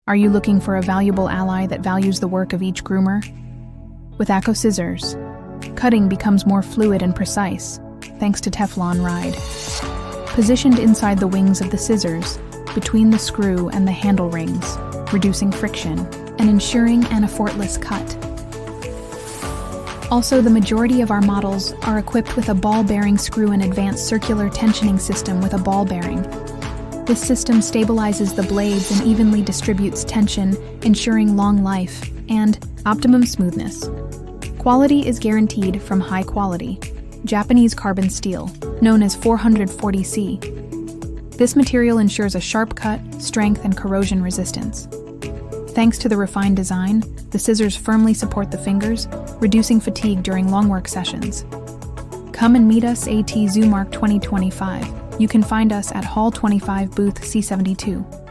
Are you looking for a valuable ally that values the work of each groomer? With Akko scissors, cutting becomes more fluid and precise, thanks to Teflon Ride. Positioned inside the wings of the scissors, between the screw and the handle rings, reducing friction and ensuring an effortless cut. Also, the majority of our models are equipped with a ball bearing screw and advanced circular tensioning system with a ball bearing. This system stabilizes the blades and evenly distributes tension, ensuring long life and optimum smoothness. Quality is guaranteed from high quality Japanese carbon steel, known as 440C. This material ensures a sharp cut, strength, and corrosion resistance. Thanks to the refined design, the scissors firmly support the fingers, reducing fatigue during long work sessions. Come and meet us at Zoomark 2025. You can find us at Hall 25 Booth C72.